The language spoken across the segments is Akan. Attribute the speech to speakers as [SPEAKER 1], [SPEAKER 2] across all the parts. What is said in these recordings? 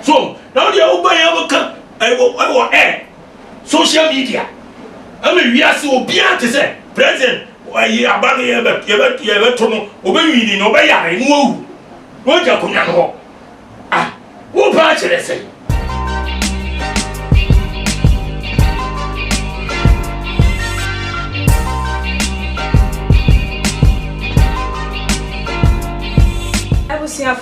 [SPEAKER 1] so now the oba ya waka I air social media we are so bia to say president why abang ya to no obewini no be yare no owu no ja kunya no wo pa chere say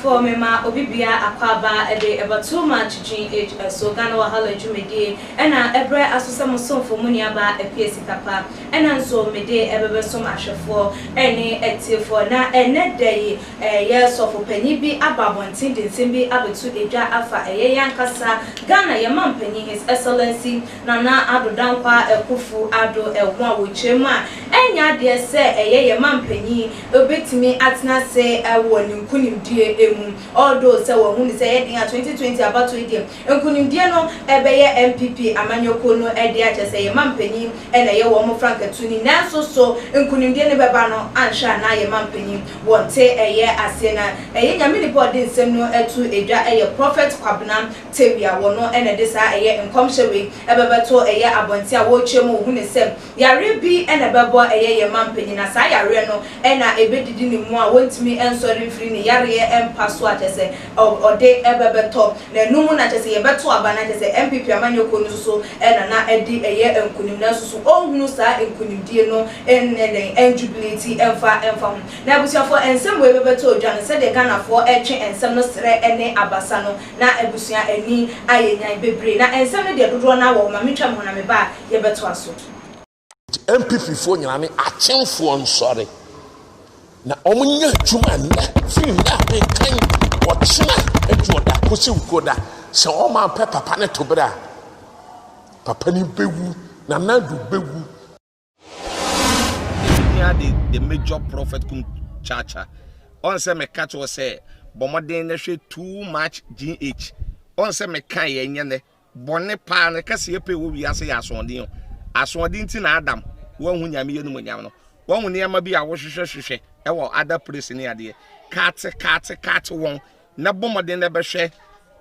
[SPEAKER 2] for me ma obibia akwaba ede eba too much GH so Ghana wahala dwumedi ena ebre asosam somfo muniaba epiesi kapa ena nso mede ebebe som ahwefo ene etifo na ene dey yes of panyi bi ababontin dinsin bi abetu edwa afa yankasa Ghana yamampanyi his excellency Nana Addo Dankwa Ekufu Addo ehwa wochemu a enya de se yamampanyi obetimi atena se ewo ninkunimdie emu although say we hu ni say yedin 2020 about to dey nkunimdie no ebeye MPP amanyoko no ede ache say yamampanyi ena ye wo mo Frank Atuni nanso so nkunimdie ne beba no ansha na yamampanyi wonte ase na nyame ni body nsem no etu edwa prophet Kwabena Tewia wono ena de sa nkomhyewe ebebeto abonti a wo twemu hu ni sem yare bi ena bebo yamampanyi na sa yare no ena ebedidi ni mu a wontimi ensori free ni yare paso atese ode ebebeto na numu na atese yebeto abana atese MPP amanyoko no so na edi nkunim na so ohunu sa nkunimdie no jubilate emfa na abusuafo ensem we bebeto odwane se de Ghana fo etwe ensem no sere ene abasa no na abusua ani ayenyan bebre na ensem no de dodo na wo ma metwa mo na me ba yebeto aso
[SPEAKER 3] MPP fo nyame achemfo nsore na omunya dwuma na film na kan wochina eduoda kosi ukoda se o ma papa ne tobra papa ni bewu na nadu bewu
[SPEAKER 4] the major prophet kum chacha on say me catch was say bomoden na hwe too much GH on say me kan ye nyene bone pa na kase ye pe wo wi ase ya asodin ti na Adam wo hu nyame ye no nyam no wo hu ne ma bi a wo hwehwehwehwe ewo other place ni ade cat won na bomoden na behwe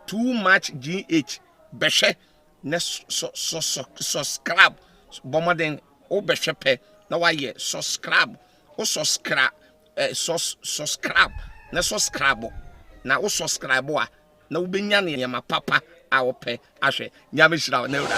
[SPEAKER 4] too much GH behwe na subscribe bomoden o behwe pe na wa ye subscribe o subscribe na subscribe na o subscribe a na wo benya ne ma papa a wo pe ahwe nyame hira na ewura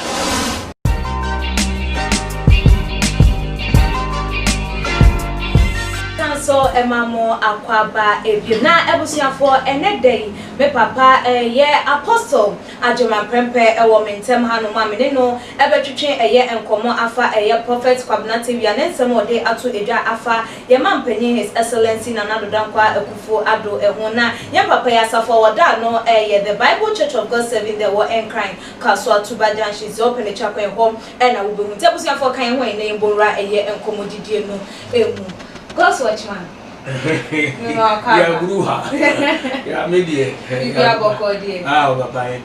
[SPEAKER 2] so emamo akwaba ebiem na ebusuafo ene dey me papa ye apostle Ajoma Prempe ewo mentem hanu ma me no ebetwetwe enkomo afa prophet Kwabena Tewia nensem ode ato edwa afa ye mampanyi his excellency Nana Addo Dankwa Ekufu Addo eho na ye papa ya safo woda no ye the Bible Church of God Serving the war and crying kaso atuba janshi is open chapel home na wo behu tebusuafo kan ho na yembora enkomo didie no emu God's watchman.
[SPEAKER 1] Ya gruha. Ya media.
[SPEAKER 2] Ya boko die.
[SPEAKER 1] Baba.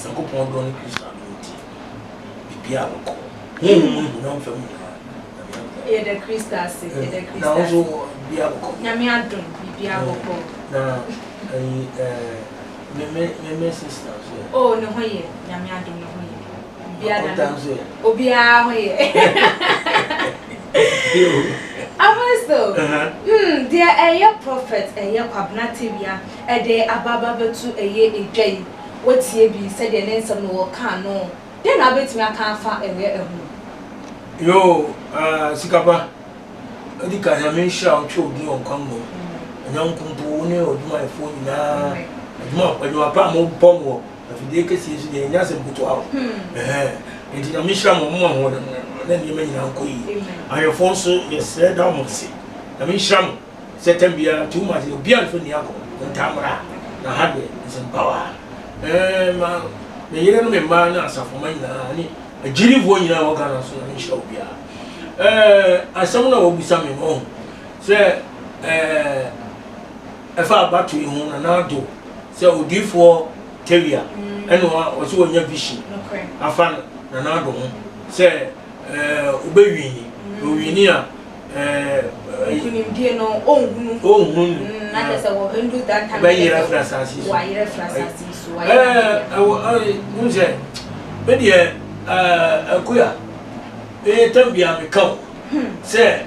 [SPEAKER 1] Nkopon do ni Christianity. Bibia boko. No fam.
[SPEAKER 2] E de Christas,
[SPEAKER 1] Na ozo bibia boko.
[SPEAKER 2] Nyame adon bibia boko.
[SPEAKER 1] Na me sisters.
[SPEAKER 2] Oh no hoye, nyame adon no hoye. Bibia da. Obia hoye. Apostle. Dear prophet Kwabena Tewia ede ababa betu edwai wotie bi said the nensem no kan no den na betimi aka afa ehu
[SPEAKER 1] yo sikapa edika ya menhia otwe odi onkwan no nyankumpu ne oduma efo nyina oduma pa mo bomo afide kesi esu de nyase mputo awo enti na menhia mo ho na ni nyina nkoyi ayefo nso yesre da mo se na menhia mo setembia too much obi alfo ni akọ ntamra na hadwe nsembawa ma me yire no me ma na asafo ma nyina ni agiri vo nyina wo Ghana so na menhia obi asam na wo bisa me mo se efa abatu hu na Addo se odifo Tewia eno o se wonya vision afa na Addo ho se obewini owini a
[SPEAKER 2] nkunimdie no ohunu na say wo ndu that time
[SPEAKER 1] ba yira frasasi
[SPEAKER 2] wa yira frasasi so wa
[SPEAKER 1] nje be de akuya tambia me ka say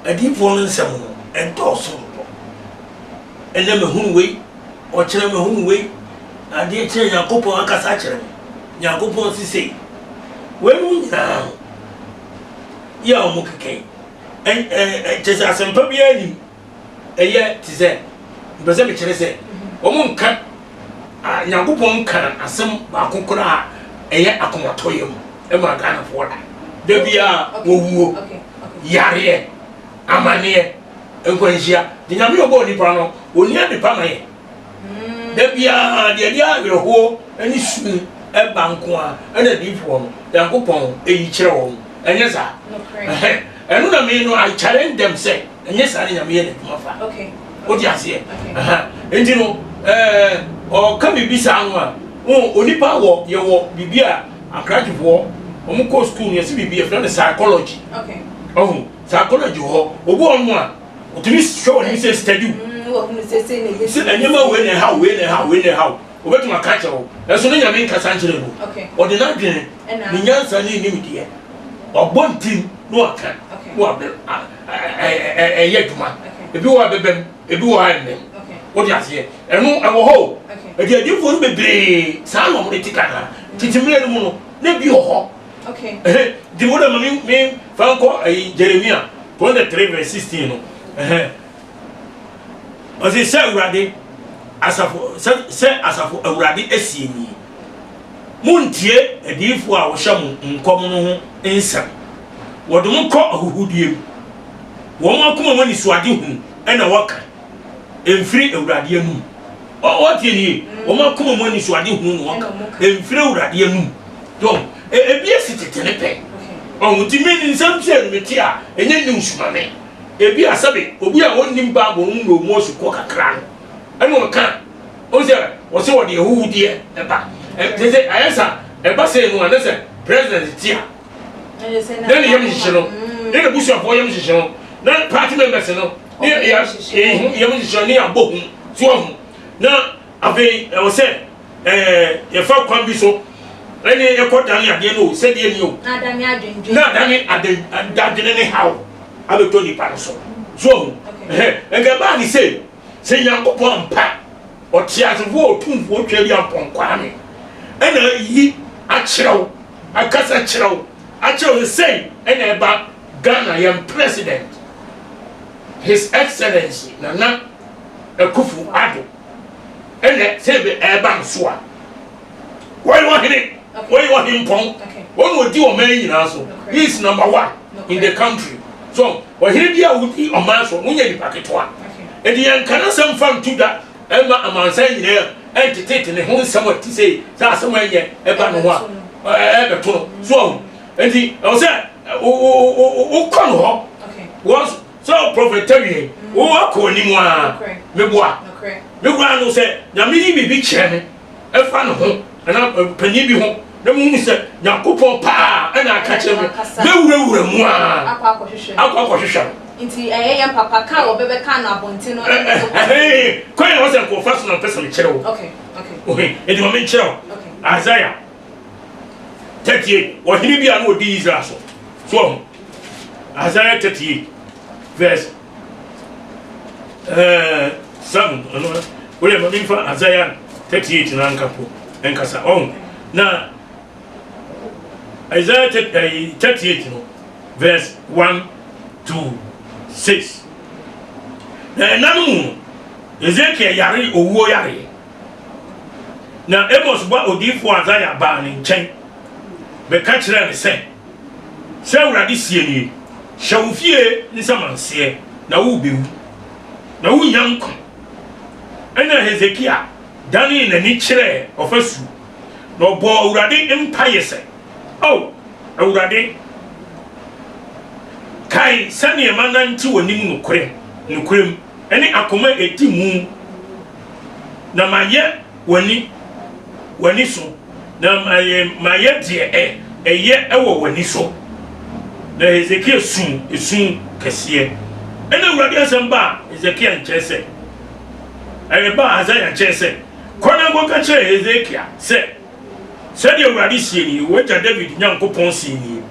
[SPEAKER 1] adifo no nsem no entoso ene me hunu wei o kire me hunu wei ade kire yakopon akasa kire me yakopon sisi we mu nyina ya o mukeke jesa sempa bi ani eye tize mbese me kire se o mu nka yakopon kan asem ba kokora eye akomotoyem e ma gana foda de bia wowuo yare amane enkwanhia de nyame obo nipa no oni nipa maye de bia de dia werho ani su e banko a na difo no yankopon eyi kire wo enye sa enu na me no I challenge them say enye sa ne nyame ye ne mafa o di ase enti no o ka bibisa anu a onipa wo ye wo bibia akrajifo omo ko school ye si bibia friend psychology psychology ho obo omo a otimi show him say study se anyama we ne how obetuma ka che wo eso no nyame nkasa nkyere no o de na dwen ni nyansa ni nim de obontim no aka wo abe yeduma ebi wo abebem ebi wo anem o de ase eno ewo ho e de adifo no bebre sa no mo de tikana titimire no mu no na bi ho di wo da me fanko Jeremiah 23:16 no Ose se urade asafo asafo urade asieni muntie adifo a wo hwam nkom no ho ensam wodum kɔ ahuhudiem wo ma kuma mani suade hu ena waka emfiri urade anum o tie ni wo ma kuma mani suade hu no waka emfiri urade anum don ebi asitete ne pe muntimi ni nsam tie no meti a enye ni usumame ebi asabe obi a wonnim ba bo no mo su ko kakra no eno ka o se wo de ehudie eba tese ayesa eba se no anese president tia na ni yem hihiro na busu afo yem hihiro na party members no yem hihiro ni abohu so hu na ave o se ye fa kwan bi so ene ye ko dan ade no se de ni o na dani ne how abe to ni pa so so enga ba ni se yankopon pa o tiasefo otumfo twali amponkwa me ena yi akyerew akasa kyerew akyerew say ena ba Ghana yam president His Excellency Nana Akufo-Addo ena sebe eba nso a why want him pon one would do man nyina so he is number 1 in the country so we here dia wudi o man so munya di paketwa e di yankana sam fam to da ema amansan nyina entitete ne ho nsam ati say sa asam anye eba no ho a ebe to so enti o say o kon ho was so prophet tawie o akoni mu a meboa no say nyamini bibi kire me efa no ho na pani bi ho na mu se yakopon pa na aka kire me mewurawura mu a akwa
[SPEAKER 2] nti yam papa ka obebe ka na abonti no
[SPEAKER 1] kwanya wose ko faso na pesa me kire wo okay edi mo me kire wo Isaiah 38 ohiri bia na odi Israel so Isaiah 38 verse 7 wole mo me fa Isaiah 38 na nkapo enkasa na Isaiah 38 no verse 1 2 6 na nanu Ezekiel yare owuo yare na Amos ba odifo Isaiah ba ne nchen be ka kire ne se urade sie ni hwawfie ni samanse na wo bewu na wo nyanko ena Hezekiah dani na ni kire ofasu na obo urade empire se urade kai sani mananti wonim nukrem ene akoma etimu na maye wani so na maye de eye ewo wani so na Hezekiah esun kese ene urade asamba Hezekiah nchese ba Isaiah chese kona go ka che Ezekiel se de urade sie ni waja David Nyankopon sie ni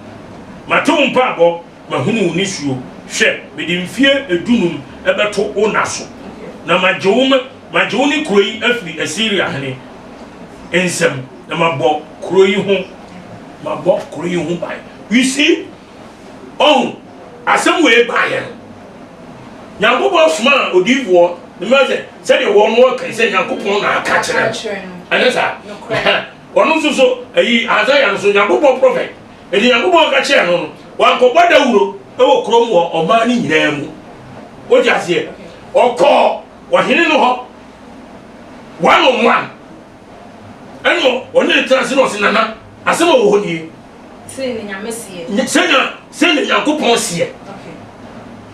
[SPEAKER 1] matum pa bo mahunu ni suo hwe me di mfie edunum ebeto onaso na majoni kroi afri Assyria hane ensem na mabo kroi ho bai you see asem we baye Nyankopon suma odivo me meze se de wo no kan se Nyankopon na aka kire anesa onu so ayi Isaiah so Nyankopon prophet edi Nyankopon ka kire no wan ko bada wuro e wo krom wo oma ni nyina mu o ti ase oko wo hene no ho one on one eno oni transi no sinana asem wo ho ni
[SPEAKER 2] se ni nyamesie
[SPEAKER 1] se ni Nyankopon sie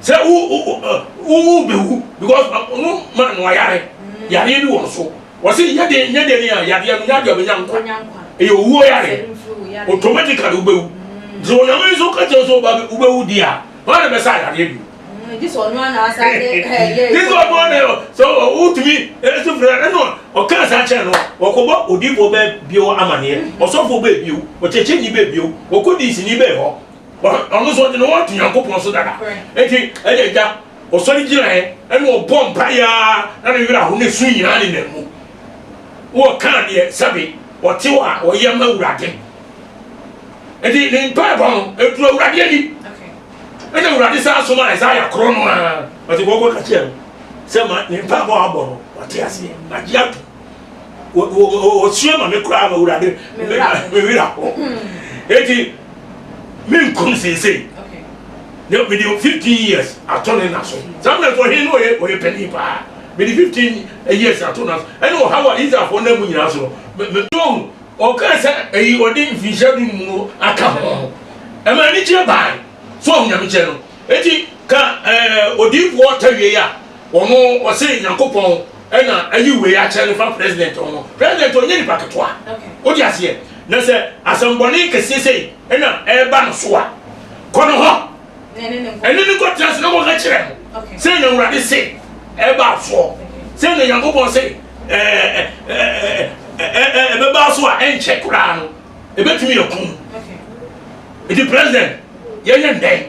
[SPEAKER 1] se u bewu because no man no yare yare bi won so wo se nyade ni yare no nyade be nyankwa e yo wo yare automatically u bewu so na me so ka so ba u bewu dia ba be sa yare bi
[SPEAKER 2] this one na asa
[SPEAKER 1] this one so u to me so fra no o ka sa che no o ko bo odibo be bio amane o so fo be bio o cheche ni be bio o ko di si ni be ho onu so de no want Nyankopon so dada enti ejeja o so ni jira e no bom pa ya na ne wira ho ne su nyina ne namu wo kan de sabi o ti wa o ye ma urade enti ne pa bon e tu urade ni enti urade sa so ma Isaiah krono a o ti gogo ka che se ma ne pa bon aboro o ti ase ma dia o sua ma me kura ma urade me wira ho enti min kun say
[SPEAKER 2] okay
[SPEAKER 1] no me 15 years atone na so sometimes for him no ye penny pa me 15 years atone na so and how is that for na mu nyina so me don o ka say eyi odin fisha du mu aka ho e ma ni che ban so nyame che no eti ka odin wo tawie ya ono o say Nyankopon e na ayi we ya che no fa president onye ni paketwa
[SPEAKER 2] okay
[SPEAKER 1] o di ase na se asamboni kesese ena eba no so a kono ho ene ko trans na ko ka kire se na urade se eba so se na Nyankopon se beba so a enche kura no ebetumi yakun the president ye ndai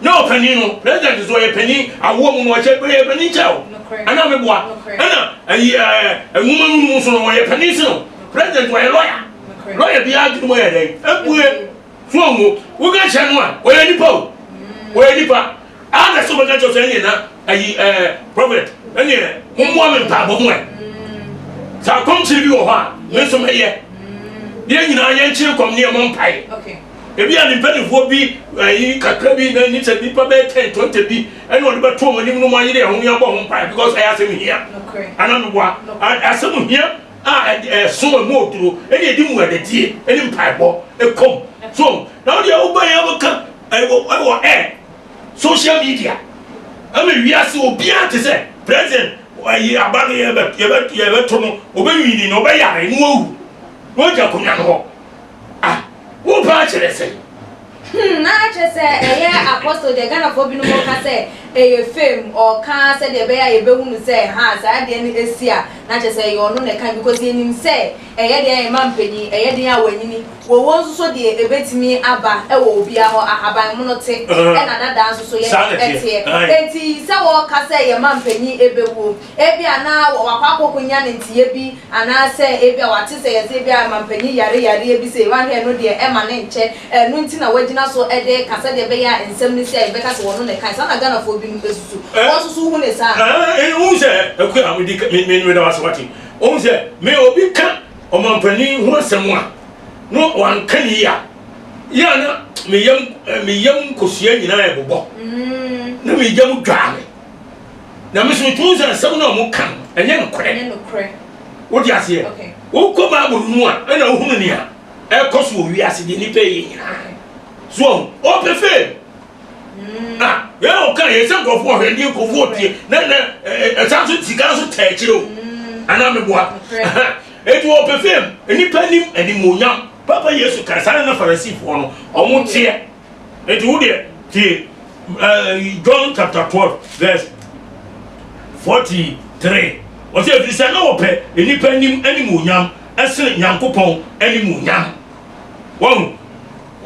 [SPEAKER 1] no panino president zo ye pani awo mu no che ye pani chao ana meboa ana ayi nwuma mu so no ye pani so president wa lawyer bi adu mo ye dey ebue so mo wo ga che no a wo ye nipa ana so ga cho se ni na ayi prophet ani mo me pa bo mo sa kom chiri bi wo ha me so me ye de nyina ye nchiri kom ne mo mpai
[SPEAKER 2] okay
[SPEAKER 1] ebi ani mpanyifo bi ayi kakra bi na ni se nipa be 10 20 bi ene o de be to mo nim no mo ayire ho ya bo ho mpai because I asem hia
[SPEAKER 2] okay
[SPEAKER 1] ana no boa asem hia so mo duro ene edi mu adedie ene mpaibo ekom so now the oba ya boka I social media am wi ase obi ate se president ayi abane ye be to no obewini no be yare no awu no ja konya no wo pa chere se
[SPEAKER 2] na che se eye apostle de Ghana for binu mo ka se eye fame or ka se de be ya ye be hunu se ha sa de ni esia na che se yo no ne kan because ye nim se eye de ya mampeni eye de ya wanyini wo won so de ebetimi aba e wo obi a ho ahaban mo no te e na dada so ye etie enti se wo ka se ye mampeni ebewu ebi ana wakwa kokonya ne ntie bi ana se ebi a wate se ye se ebi a mampeni yare ebi se wa he no de e ma ne nche no nti na wagina so ede kasa de be ya ensem ni se be kasa wono ne kan sa na Ghana for bi nsusu wo susu hu ne sa
[SPEAKER 1] unse ekwe amudi me da waswati unse me obi ka o mampeni hu asem a no wan kan ya na me yam kosua nyina e bobo na me yam dwaame na me so tunza asem na mo kan enye no kore wo di ase wo ko ba bo nu a na hu ne a e koso wi ase de ni pe nyina so o prefer ya o kan ye se ko fo he ndi ko vote na sanso tika so taachiro ana me boa etu o prefer eni panim eni monyam papa Yesu kasana na Pharisee fo no omo tie etu wo de ti John chapter 12 verse 43 o se efisa na wo pe enipa anim onyam esene nyankopon anim onyam won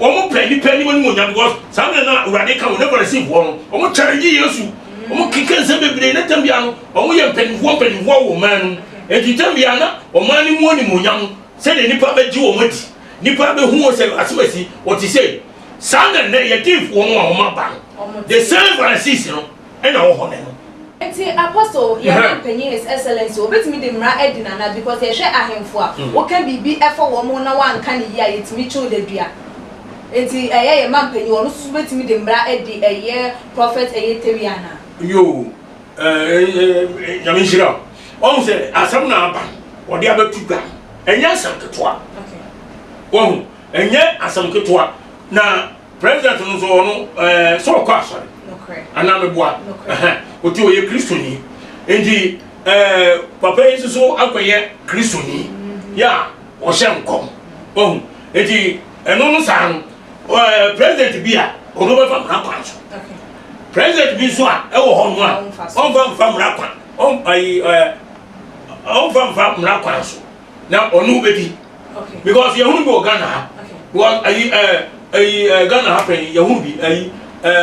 [SPEAKER 1] omo pe enipa anim onyam because some na urade ka wo never receive won omo challenge yesu omo kikan se bebre na tambia no omo ye mpanifo wo man no enti tambia na omo anim onyam se de nipa beji wo modi nipa be hu wo se asebasi o ti say sanga na ye tif wo no omo ba the same Francis no e na wo ho ne no
[SPEAKER 2] enti apostle ya panyin his excellency obetimi de mra edina na because ye hwe ahemfo a wo ka bibi efo wo mo na wanka ne ya yetimi chu da dua enti ye manpanyin wo no so betimi de mra edi prophet teriana
[SPEAKER 1] yo nyamishira on se asam na aba wo de abetuga enya asam ketwa wo enye asam ketwa na president no so no so kwa sorry ana meboa oti oye kristoni enti papa yesu so akoye kristoni ya o shenkom enti eno no san president bia o no be fam na kwanso president bi so a e wo ho no a on fam na kwan on fam na kwanso na onu bedi because you hunu go Ghana because Ghana happen you hunu bi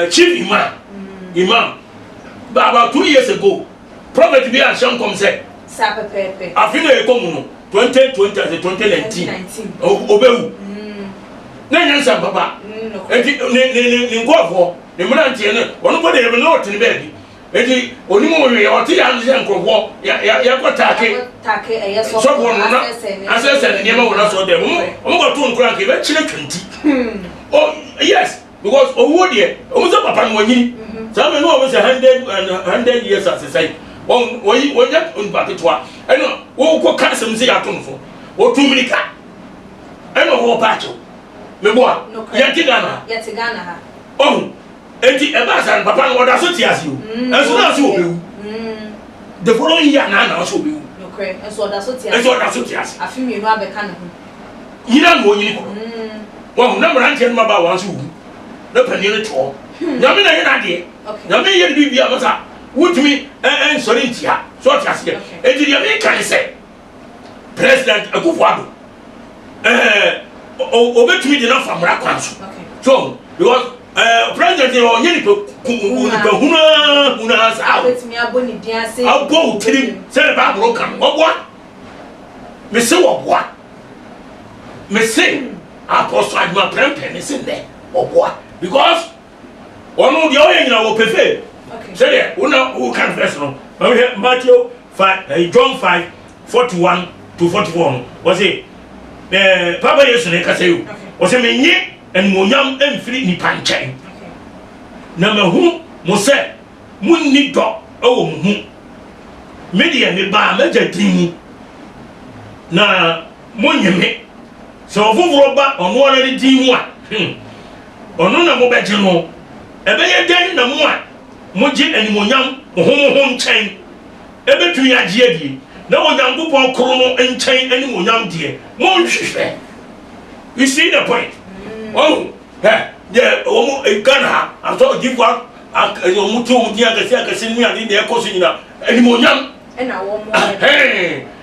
[SPEAKER 1] chief imam but about 2 years ago prophet bi Asham come say
[SPEAKER 2] sapepepe
[SPEAKER 1] afina e komu no 2019 obewu na nyansa papa enti ni nkofo ni mrantie ne wono bode e no tini bebi enti onimo we oti ya nse nkofo ya kwatake
[SPEAKER 2] eyeso
[SPEAKER 1] so wono na asese ne ma wona so dem o mo to nkura ke be chire 20 oh yes because owo de o mo papa no wanyi some no was 100 years as I say on that on baketwa eno wo ko kansem se atonfo wo tumrika eno ho pacho meboa yati Ghana
[SPEAKER 2] ha
[SPEAKER 1] enti e ba san papa no da so ti asio enso na so obewu the following year na so obewu
[SPEAKER 2] enso da so ti asio afimi enu abeka ne ho
[SPEAKER 1] yina no nyini ko wo na mrantie no ba wan so wu na panini to nyame na yena de nyame ye bibia masa wutumi sorry ntia so tia se enti ya me kan se president Akufo-Addo obetumi de na famra kwanso so because president o nyeni pe huna sa
[SPEAKER 2] obetumi aboni dia se
[SPEAKER 1] abo utiri se ba bro kan oboa me se oboa me se apostle adma prempe me se ne oboa because onu dia o yenya wo pefe say there who can first no Matthew 5 John 5:41 to 41 was it papa yesu ne kasa yo was it menye enmonyam emfiri ni panchan na mahu mo se munni do ewo mu media me ba meja din na monyeme so ofoforo ba ono ona ni din mu a ono na mo beje no ebe ye den na mo a mo je enimonyam ho nchen ebe tu ya je die na onyankopon koro no nchen enimonyam die mo nhwehwe you see the point yeah omo Ghana after give one omo tu omo dia akase ni ade de ekoso nyina enimonyam
[SPEAKER 2] na wo mo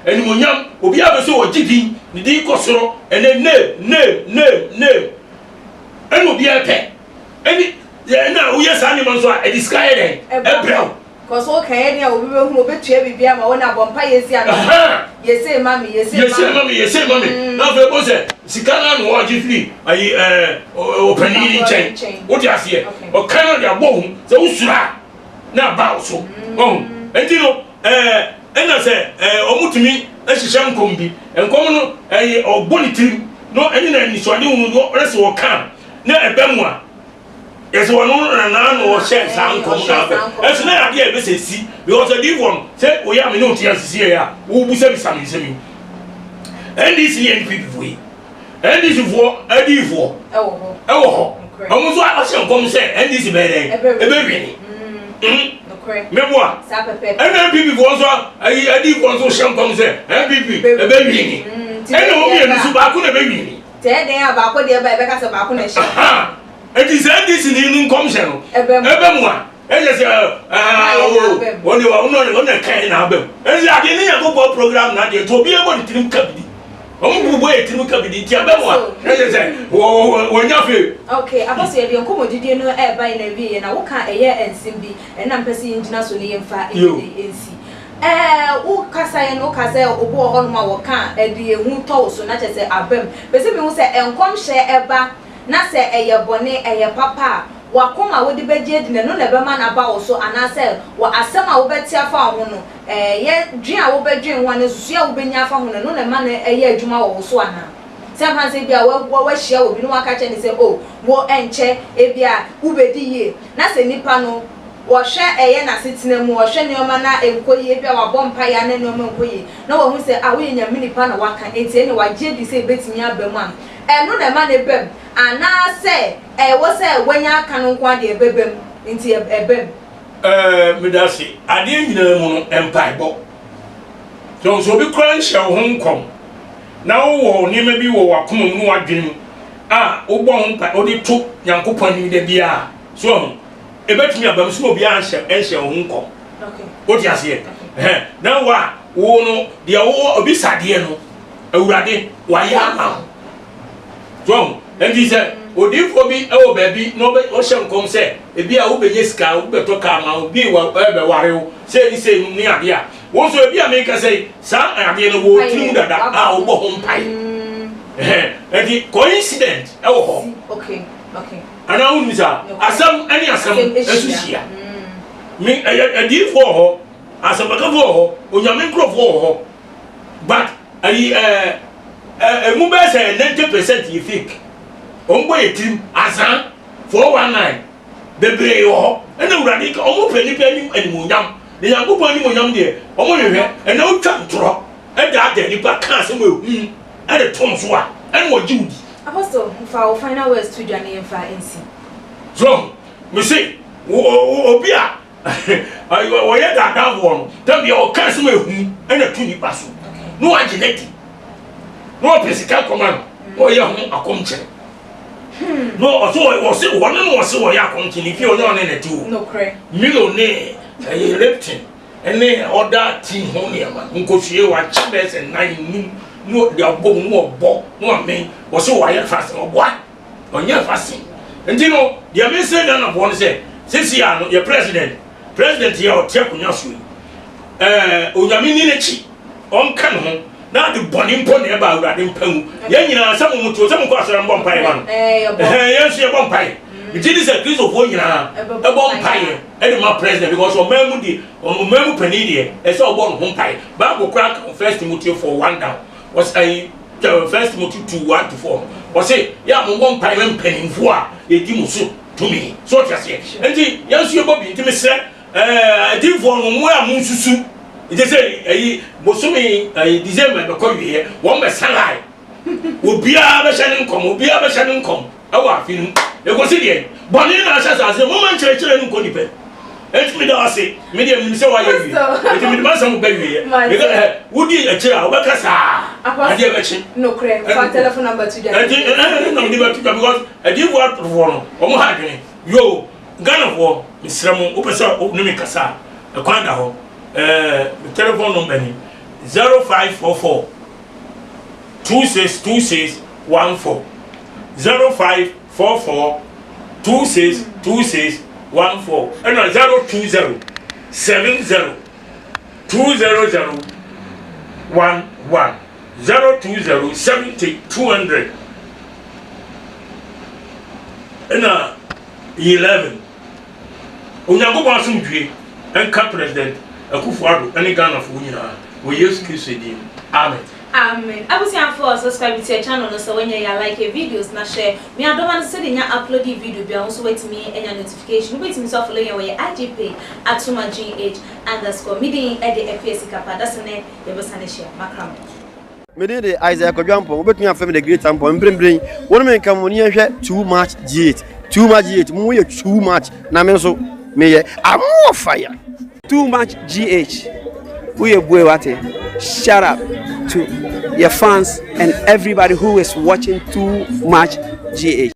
[SPEAKER 1] enimonyam obi abeso o gidi ni di kosoro ene name eno obi ape eni na wo yes animal so e disguise dem ebrew
[SPEAKER 2] cause o kan eni a obi be hu obetua bibia ma wona bompa yesi ana yesi mami na fe bo se sikana no o gifli ayi openini chain what you see o kan na abo hu se usura na ba so enti no ena se omutumi ehihye nkombi enkom no obonitiri no eni na ni so ade hu no rese wo kan na ebemu a yes one na no share san kom na esi na ade e be se si because the divon say o ya me no ti asisi ya wo bu se bisam se mi NDC NPP foi NDC fo adifo ewo ho omo so a se kom se NDC be dey e be wi ni meboa NPP fo so ayi adifo so se kom se NPP e be wi ni e no mi enu su ba ku na be wi ni te den ya ba ko de ba e be ka se ba ku na she
[SPEAKER 1] it is NDC ni nu commission no ebe mu a Ese oni kai na abem. Ese ade ni yakobɔ program na de to bi e bɔ tirim kabidi. Omu bu e tirim kabidi ti abem wa. Ese wo nya fe.
[SPEAKER 2] Okay, apostle e de nkomo didie no e ban na wie na wo ka eye ensim bi e na mpese yingyina so ne yemfa ensi. Wo kasa ye no kasa obo ho no ma wo ka e de ehu to so na chese abem. Pese mi hu se enkom hye eba na se eye bone eye papa wakoma wo de beje di no na be ma na ba wo so anase wo asem a wo betia fa ho no ye dwen a wo bedwen ho ne susu a wo benya fa ho no na ma na eye adwuma wo so ana semhan se bia wo hia obi no aka che ne se o wo enche e bia wo bedi ye na se nipa no wo hwe eye na setina mu wo hwe ne oma na enkoye bia wa bompa ya na ne oma enkoye na wo hu se a wo nya minipa na waka enti ne wa je di se betimi abam am no na ma ne bem ana se wo se wanya aka no kwa de bebem nti ebem
[SPEAKER 1] medasi ade nyina mu no empire bo so bi kran hye ho nkom na wo ni ma bi wo wakom mu adwene wo bo ho mpa odi to yankopon ni de bia so ebetumi abam so obi anhye enhye ho nkom
[SPEAKER 2] okay
[SPEAKER 1] odi ase na wo no de wo obi sade no awurade wa ya ma so endi se odifo bi e wo baabi no be o hye nkom se ebi a wo benye sika wo beto ka ma obi wa be ware wo se ni se ni ade a wo so ebi a me ka se sa ade no wo tirim dada wo bo ho mpai endi coincident e wo ho
[SPEAKER 2] okay
[SPEAKER 1] ana unu sa asam ani asam esusia mi adifo ho asam ka fo ho onyame nkrofo ho but ari mu be say 90% you think ombo etim azan 419 bebre yo ena urade ka omo pani animonyam ne yankopon animonyam de omo hwehwe ena otwa ntoro eda ada nipa ka asem ehu ede tom so a ena wo jiwdi
[SPEAKER 2] apostle for final words to Johnny Yemfa NC
[SPEAKER 1] so me say obi a wo ye da da wo no tabi o ka asem ehu ena tu nipa so no ageneti no pesika command o ye ho akomche no also was one was so ya continue if you no na ti o
[SPEAKER 2] no cray
[SPEAKER 1] millionaire leptin any other team ho ne ma nkosue wa chibes and nine no they are born no amen was so why fast or what on your fasting and you know the amazing na one say since ya no your president here o tie kunya so onyame ni nechi on kan ho na de boni mpo na ba awurade mpamu ye nyina sam mutu sam ko asara mbom pai man yes ye bom pai it is a Christ of one nyina e bom pai e de ma president because o mamu di o mamu pani di e so bom hom pai Bible crack First Timothy for 1 down was I First Timothy 2:1-4 was say ya mo bom pai men panimfo a e di muso to me so tiase enti yes ye bobi ntimi se di for no mo a munsusu it is say bosumi December be ko wie won be salai obia be shanin kom awa afinu e go si de boni na asasa se mo man chere nu ko ni pe enti me da ase me de mi se wa ye wie enti me ma sam be wie me go wudi a chere o be kasa ade be chi
[SPEAKER 2] no cray for telephone number to Johnny
[SPEAKER 1] enti no me be to because adi what for no o mo ha dwene yo Ghana for misramu o pesa o nimi kasa e kwanda ho telephone number ni 0544 262614 0544 262614 and 020 70 200 11 020 70 200 and 11 onyagobo asumdue enka president Akufo-Addo any Ghana for nyina wo Yesu Kristo din amen
[SPEAKER 2] abusian for subscribe to your channel so when you like your videos na share me adoma no say nya upload video bia also wait me enya notification wait me so follow your IGP @atuma_gh_ meeting at the FSC Kapa that's ne you be share makram
[SPEAKER 5] me dey Isaac Odwampo obetumi afem the great ampo mbrembren wonu me nka mo ni hwe too much G8 mo ye too much na me so me ye amo fire too much GH. Shout out to your fans and everybody who is watching Too Much GH.